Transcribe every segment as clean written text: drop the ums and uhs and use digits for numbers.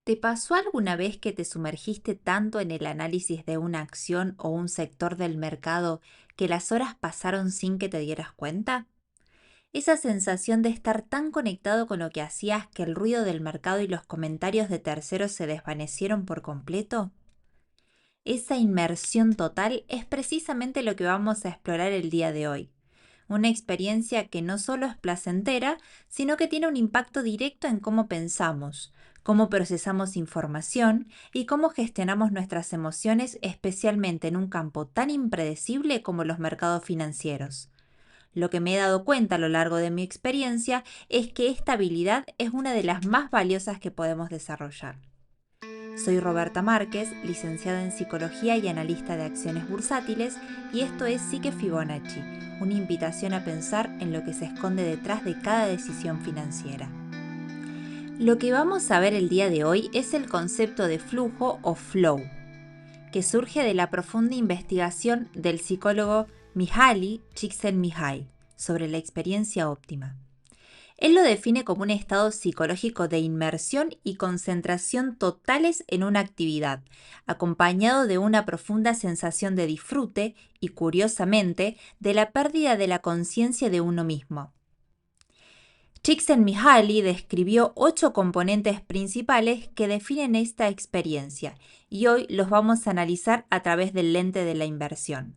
¿Te pasó alguna vez que te sumergiste tanto en el análisis de una acción o un sector del mercado que las horas pasaron sin que te dieras cuenta? Esa sensación de estar tan conectado con lo que hacías que el ruido del mercado y los comentarios de terceros se desvanecieron por completo. Esa inmersión total es precisamente lo que vamos a explorar el día de hoy. Una experiencia que no solo es placentera, sino que tiene un impacto directo en cómo pensamos, cómo procesamos información y cómo gestionamos nuestras emociones, especialmente en un campo tan impredecible como los mercados financieros. Lo que me he dado cuenta a lo largo de mi experiencia es que esta habilidad es una de las más valiosas que podemos desarrollar. Soy Roberta Márquez, licenciada en Psicología y analista de acciones bursátiles, y esto es Psique Fibonacci, una invitación a pensar en lo que se esconde detrás de cada decisión financiera. Lo que vamos a ver el día de hoy es el concepto de flujo o flow, que surge de la profunda investigación del psicólogo Mihaly Csikszentmihalyi sobre la experiencia óptima. Él lo define como un estado psicológico de inmersión y concentración totales en una actividad, acompañado de una profunda sensación de disfrute y, curiosamente, de la pérdida de la conciencia de uno mismo. Csikszentmihalyi describió 8 componentes principales que definen esta experiencia, y hoy los vamos a analizar a través del lente de la inversión.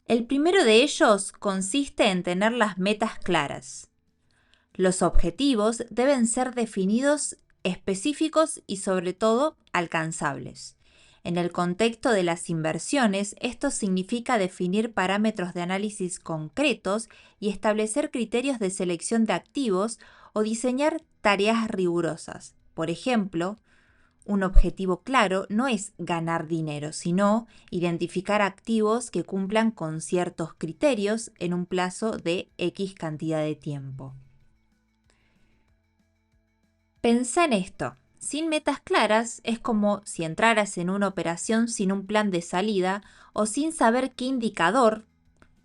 El primero de ellos consiste en tener las metas claras. Los objetivos deben ser definidos, específicos y sobre todo alcanzables. En el contexto de las inversiones, esto significa definir parámetros de análisis concretos y establecer criterios de selección de activos o diseñar tareas rigurosas. Por ejemplo, un objetivo claro no es ganar dinero, sino identificar activos que cumplan con ciertos criterios en un plazo de X cantidad de tiempo. Pensá en esto. Sin metas claras es como si entraras en una operación sin un plan de salida o sin saber qué indicador,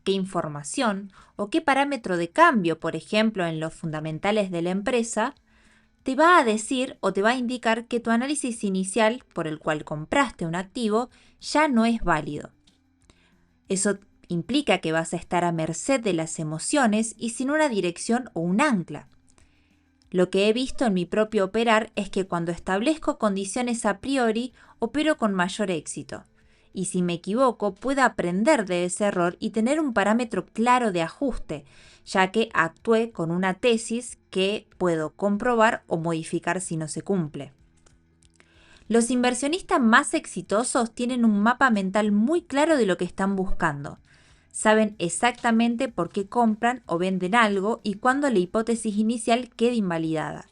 qué información o qué parámetro de cambio, por ejemplo, en los fundamentales de la empresa, te va a decir o te va a indicar que tu análisis inicial por el cual compraste un activo ya no es válido. Eso implica que vas a estar a merced de las emociones y sin una dirección o un ancla. Lo que he visto en mi propio operar es que cuando establezco condiciones a priori, opero con mayor éxito. Y si me equivoco, puedo aprender de ese error y tener un parámetro claro de ajuste, ya que actué con una tesis que puedo comprobar o modificar si no se cumple. Los inversionistas más exitosos tienen un mapa mental muy claro de lo que están buscando. Saben exactamente por qué compran o venden algo y cuándo la hipótesis inicial queda invalidada.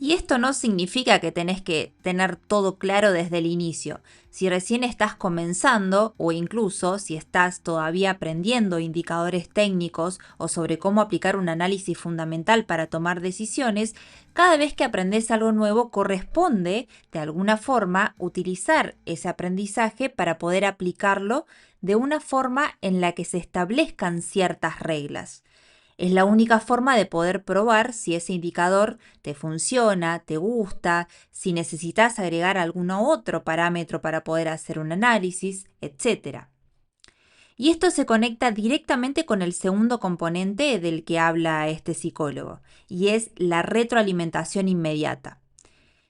Y esto no significa que tenés que tener todo claro desde el inicio. Si recién estás comenzando o incluso si estás todavía aprendiendo indicadores técnicos o sobre cómo aplicar un análisis fundamental para tomar decisiones, cada vez que aprendes algo nuevo corresponde, de alguna forma, utilizar ese aprendizaje para poder aplicarlo de una forma en la que se establezcan ciertas reglas. Es la única forma de poder probar si ese indicador te funciona, te gusta, si necesitas agregar algún otro parámetro para poder hacer un análisis, etc. Y esto se conecta directamente con el segundo componente del que habla este psicólogo, y es la retroalimentación inmediata.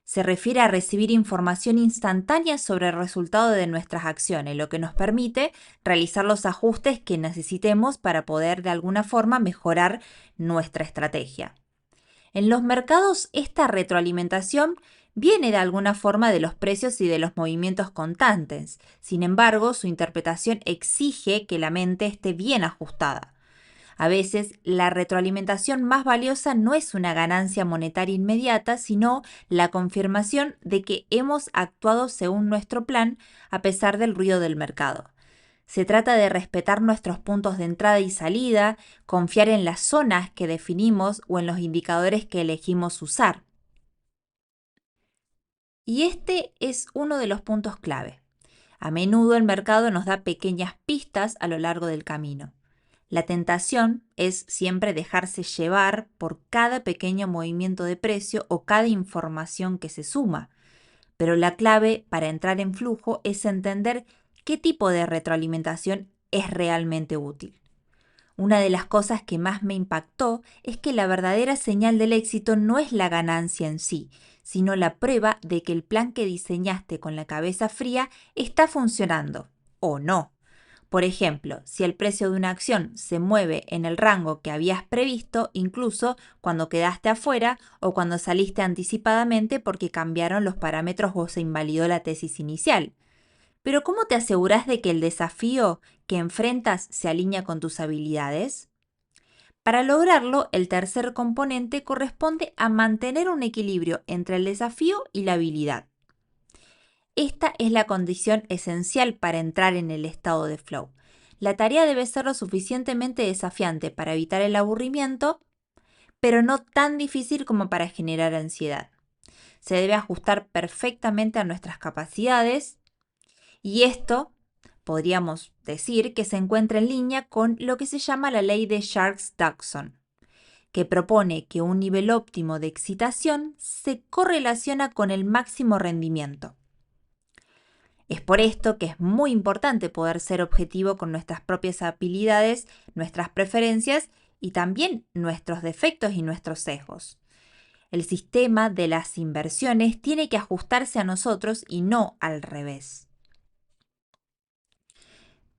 Se refiere a recibir información instantánea sobre el resultado de nuestras acciones, lo que nos permite realizar los ajustes que necesitemos para poder de alguna forma mejorar nuestra estrategia. En los mercados, esta retroalimentación viene de alguna forma de los precios y de los movimientos constantes. Sin embargo, su interpretación exige que la mente esté bien ajustada. A veces, la retroalimentación más valiosa no es una ganancia monetaria inmediata, sino la confirmación de que hemos actuado según nuestro plan a pesar del ruido del mercado. Se trata de respetar nuestros puntos de entrada y salida, confiar en las zonas que definimos o en los indicadores que elegimos usar. Y este es uno de los puntos clave. A menudo el mercado nos da pequeñas pistas a lo largo del camino. La tentación es siempre dejarse llevar por cada pequeño movimiento de precio o cada información que se suma. Pero la clave para entrar en flujo es entender qué tipo de retroalimentación es realmente útil. Una de las cosas que más me impactó es que la verdadera señal del éxito no es la ganancia en sí, sino la prueba de que el plan que diseñaste con la cabeza fría está funcionando, o no. Por ejemplo, si el precio de una acción se mueve en el rango que habías previsto, incluso cuando quedaste afuera o cuando saliste anticipadamente porque cambiaron los parámetros o se invalidó la tesis inicial. Pero ¿cómo te aseguras de que el desafío que enfrentas se alinea con tus habilidades? Para lograrlo, el tercer componente corresponde a mantener un equilibrio entre el desafío y la habilidad. Esta es la condición esencial para entrar en el estado de flow. La tarea debe ser lo suficientemente desafiante para evitar el aburrimiento, pero no tan difícil como para generar ansiedad. Se debe ajustar perfectamente a nuestras capacidades y esto podríamos decir que se encuentra en línea con lo que se llama la ley de Sharks-Dodson, que propone que un nivel óptimo de excitación se correlaciona con el máximo rendimiento. Es por esto que es muy importante poder ser objetivo con nuestras propias habilidades, nuestras preferencias y también nuestros defectos y nuestros sesgos. El sistema de las inversiones tiene que ajustarse a nosotros y no al revés.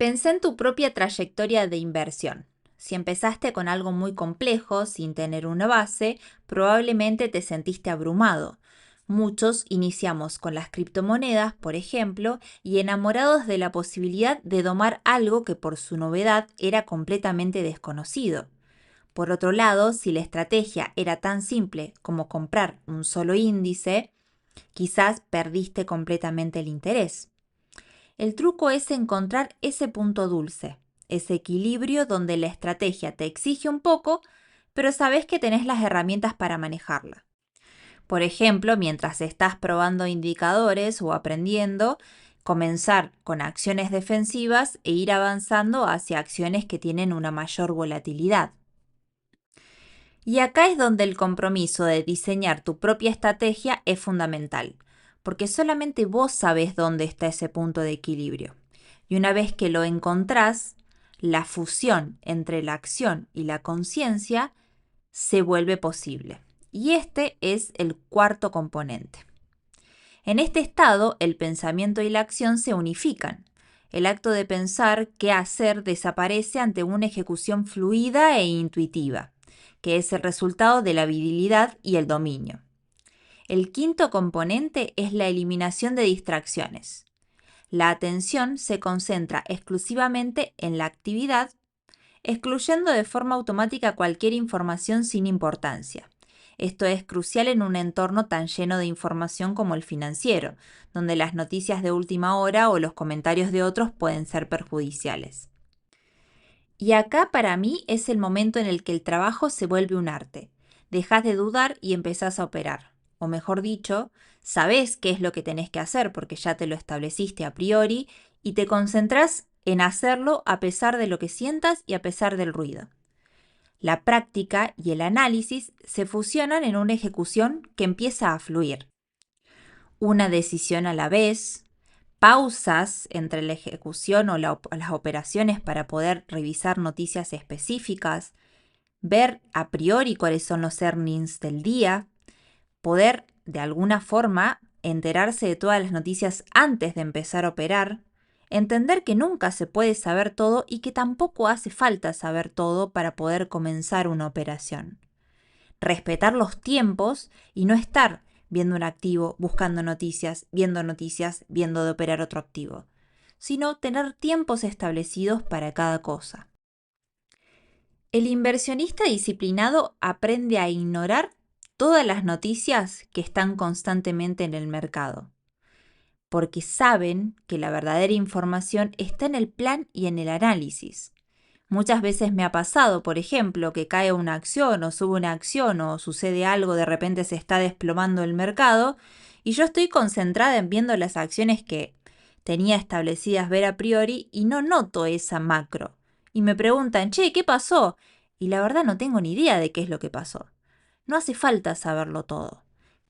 Pensá en tu propia trayectoria de inversión. Si empezaste con algo muy complejo, sin tener una base, probablemente te sentiste abrumado. Muchos iniciamos con las criptomonedas, por ejemplo, y enamorados de la posibilidad de domar algo que por su novedad era completamente desconocido. Por otro lado, si la estrategia era tan simple como comprar un solo índice, quizás perdiste completamente el interés. El truco es encontrar ese punto dulce, ese equilibrio donde la estrategia te exige un poco, pero sabes que tenés las herramientas para manejarla. Por ejemplo, mientras estás probando indicadores o aprendiendo, comenzar con acciones defensivas e ir avanzando hacia acciones que tienen una mayor volatilidad. Y acá es donde el compromiso de diseñar tu propia estrategia es fundamental, porque solamente vos sabés dónde está ese punto de equilibrio. Y una vez que lo encontrás, la fusión entre la acción y la conciencia se vuelve posible. Y este es el cuarto componente. En este estado, el pensamiento y la acción se unifican. El acto de pensar qué hacer desaparece ante una ejecución fluida e intuitiva, que es el resultado de la habilidad y el dominio. El quinto componente es la eliminación de distracciones. La atención se concentra exclusivamente en la actividad, excluyendo de forma automática cualquier información sin importancia. Esto es crucial en un entorno tan lleno de información como el financiero, donde las noticias de última hora o los comentarios de otros pueden ser perjudiciales. Y acá para mí es el momento en el que el trabajo se vuelve un arte. Dejás de dudar y empezás a operar. O mejor dicho, sabés qué es lo que tenés que hacer porque ya te lo estableciste a priori y te concentrás en hacerlo a pesar de lo que sientas y a pesar del ruido. La práctica y el análisis se fusionan en una ejecución que empieza a fluir. Una decisión a la vez, pausas entre la ejecución o las operaciones para poder revisar noticias específicas, ver a priori cuáles son los earnings del día, poder de alguna forma enterarse de todas las noticias antes de empezar a operar, entender que nunca se puede saber todo y que tampoco hace falta saber todo para poder comenzar una operación. Respetar los tiempos y no estar viendo un activo, buscando noticias, viendo de operar otro activo, sino tener tiempos establecidos para cada cosa. El inversionista disciplinado aprende a ignorar todas las noticias que están constantemente en el mercado, porque saben que la verdadera información está en el plan y en el análisis. Muchas veces me ha pasado, por ejemplo, que cae una acción o sube una acción o sucede algo, de repente se está desplomando el mercado y yo estoy concentrada en viendo las acciones que tenía establecidas ver a priori y no noto esa macro. y me preguntan, che, ¿qué pasó? Y la verdad no tengo ni idea de qué es lo que pasó. No hace falta saberlo todo.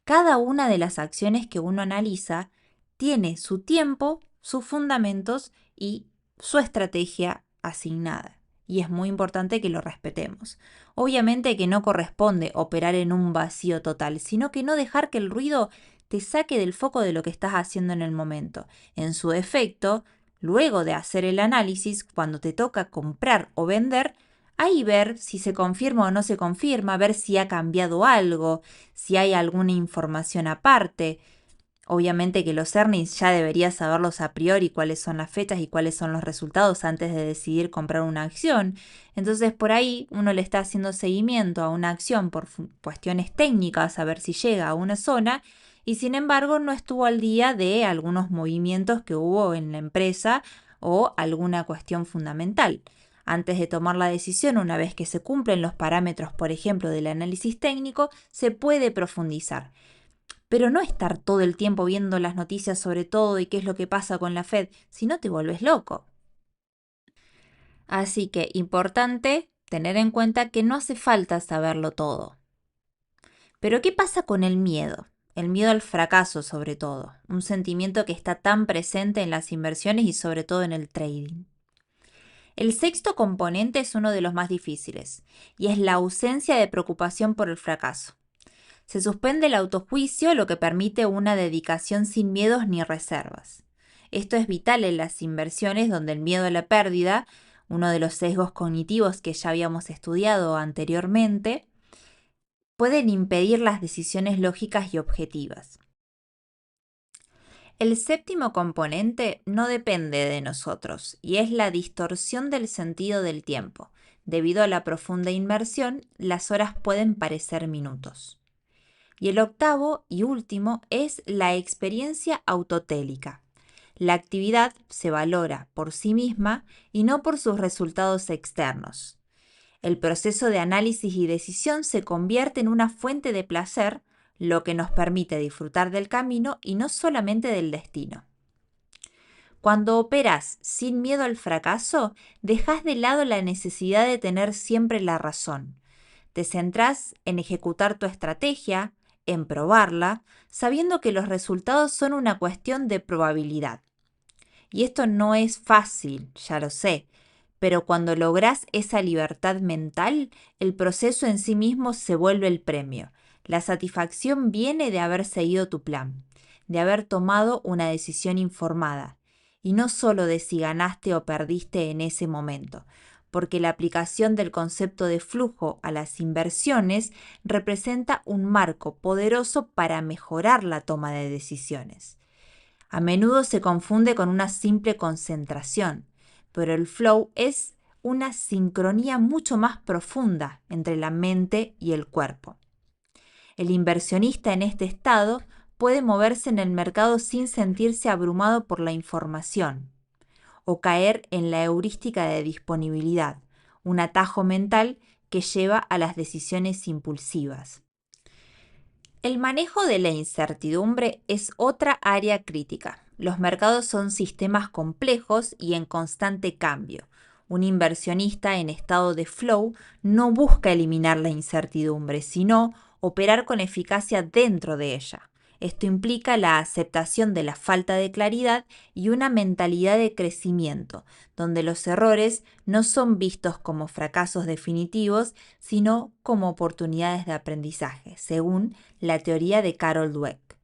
Cada una de las acciones que uno analiza tiene su tiempo, sus fundamentos y su estrategia asignada. Y es muy importante que lo respetemos. Obviamente que no corresponde operar en un vacío total, sino que no dejar que el ruido te saque del foco de lo que estás haciendo en el momento. En su defecto, luego de hacer el análisis, cuando te toca comprar o vender, ahí ver si se confirma o no se confirma, ver si ha cambiado algo, si hay alguna información aparte. Obviamente que los earnings ya deberías saberlos a priori cuáles son las fechas y cuáles son los resultados antes de decidir comprar una acción. Entonces por ahí uno le está haciendo seguimiento a una acción por cuestiones técnicas, a ver si llega a una zona y sin embargo no estuvo al día de algunos movimientos que hubo en la empresa o alguna cuestión fundamental. Antes de tomar la decisión, una vez que se cumplen los parámetros, por ejemplo, del análisis técnico, se puede profundizar. Pero no estar todo el tiempo viendo las noticias sobre todo y qué es lo que pasa con la Fed, si no te vuelves loco. Así que importante tener en cuenta que no hace falta saberlo todo. Pero ¿qué pasa con el miedo? El miedo al fracaso sobre todo, un sentimiento que está tan presente en las inversiones y sobre todo en el trading. El sexto componente es uno de los más difíciles, y es la ausencia de preocupación por el fracaso. Se suspende el autojuicio, lo que permite una dedicación sin miedos ni reservas. Esto es vital en las inversiones donde el miedo a la pérdida, uno de los sesgos cognitivos que ya habíamos estudiado anteriormente, pueden impedir las decisiones lógicas y objetivas. El séptimo componente no depende de nosotros y es la distorsión del sentido del tiempo. Debido a la profunda inmersión, las horas pueden parecer minutos. Y el octavo y último es la experiencia autotélica. La actividad se valora por sí misma y no por sus resultados externos. El proceso de análisis y decisión se convierte en una fuente de placer, lo que nos permite disfrutar del camino y no solamente del destino. Cuando operas sin miedo al fracaso, dejas de lado la necesidad de tener siempre la razón. Te centrás en ejecutar tu estrategia, en probarla, sabiendo que los resultados son una cuestión de probabilidad. Y esto no es fácil, ya lo sé, pero cuando lográs esa libertad mental, el proceso en sí mismo se vuelve el premio. La satisfacción viene de haber seguido tu plan, de haber tomado una decisión informada, y no solo de si ganaste o perdiste en ese momento, porque la aplicación del concepto de flujo a las inversiones representa un marco poderoso para mejorar la toma de decisiones. A menudo se confunde con una simple concentración, pero el flow es una sincronía mucho más profunda entre la mente y el cuerpo. El inversionista en este estado puede moverse en el mercado sin sentirse abrumado por la información o caer en la heurística de disponibilidad, un atajo mental que lleva a las decisiones impulsivas. El manejo de la incertidumbre es otra área crítica. Los mercados son sistemas complejos y en constante cambio. Un inversionista en estado de flow no busca eliminar la incertidumbre, sino operar con eficacia dentro de ella. Esto implica la aceptación de la falta de claridad y una mentalidad de crecimiento, donde los errores no son vistos como fracasos definitivos, sino como oportunidades de aprendizaje, según la teoría de Carol Dweck.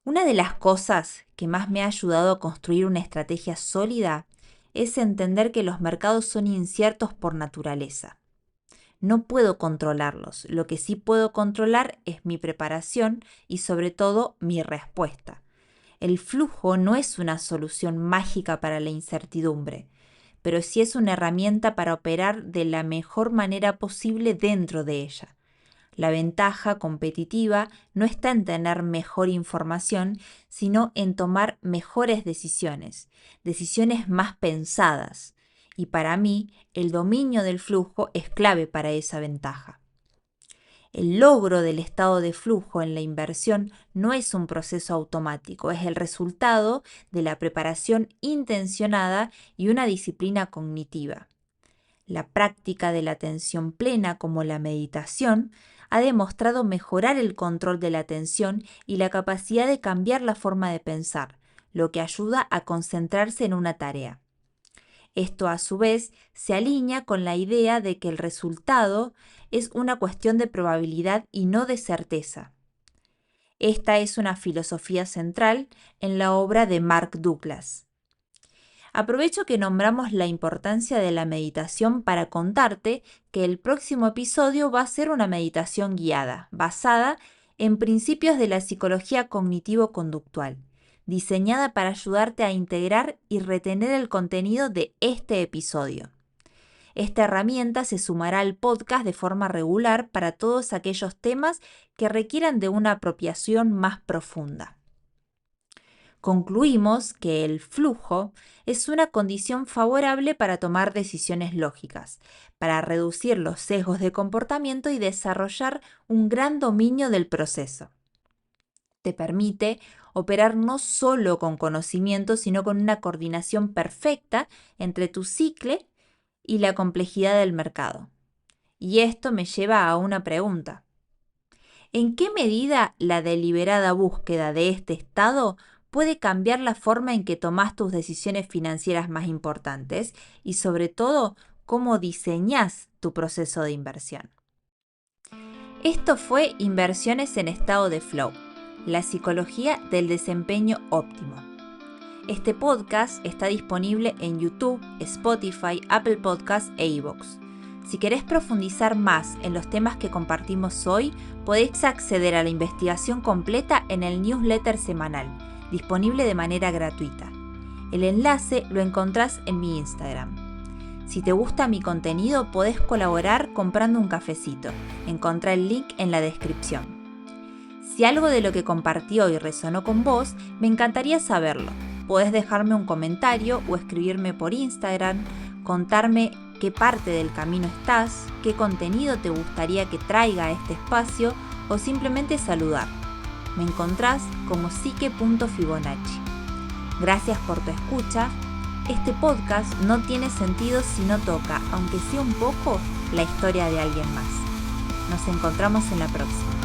Una de las cosas que más me ha ayudado a construir una estrategia sólida es entender que los mercados son inciertos por naturaleza. No puedo controlarlos, lo que sí puedo controlar es mi preparación y sobre todo mi respuesta. El flujo no es una solución mágica para la incertidumbre, pero sí es una herramienta para operar de la mejor manera posible dentro de ella. La ventaja competitiva no está en tener mejor información, sino en tomar mejores decisiones, decisiones más pensadas. Y para mí, el dominio del flujo es clave para esa ventaja. El logro del estado de flujo en la inversión no es un proceso automático, es el resultado de la preparación intencionada y una disciplina cognitiva. La práctica de la atención plena, como la meditación, ha demostrado mejorar el control de la atención y la capacidad de cambiar la forma de pensar, lo que ayuda a concentrarse en una tarea. Esto, a su vez, se alinea con la idea de que el resultado es una cuestión de probabilidad y no de certeza. Esta es una filosofía central en la obra de Mark Douglas. Aprovecho que nombramos la importancia de la meditación para contarte que el próximo episodio va a ser una meditación guiada, basada en principios de la psicología cognitivo-conductual, diseñada para ayudarte a integrar y retener el contenido de este episodio. Esta herramienta se sumará al podcast de forma regular para todos aquellos temas que requieran de una apropiación más profunda. Concluimos que el flujo es una condición favorable para tomar decisiones lógicas, para reducir los sesgos de comportamiento y desarrollar un gran dominio del proceso. Te permite operar no solo con conocimiento, sino con una coordinación perfecta entre tu psique y la complejidad del mercado. Y esto me lleva a una pregunta. ¿En qué medida la deliberada búsqueda de este estado puede cambiar la forma en que tomas tus decisiones financieras más importantes y, sobre todo, cómo diseñas tu proceso de inversión? Esto fue Inversiones en estado de flow, la psicología del desempeño óptimo. Este podcast está disponible en YouTube, Spotify, Apple Podcasts e iVoox. Si querés profundizar más en los temas que compartimos hoy, podéis acceder a la investigación completa en el newsletter semanal, disponible de manera gratuita. El enlace lo encontrás en mi Instagram. Si te gusta mi contenido, podés colaborar comprando un cafecito. Encontrá el link en la descripción. Si algo de lo que compartí hoy resonó con vos, me encantaría saberlo. Podés dejarme un comentario o escribirme por Instagram, contarme qué parte del camino estás, qué contenido te gustaría que traiga a este espacio o simplemente saludar. Me encontrás como psique.fibonacci. Gracias por tu escucha. Este podcast no tiene sentido si no toca, aunque sea un poco, la historia de alguien más. Nos encontramos en la próxima.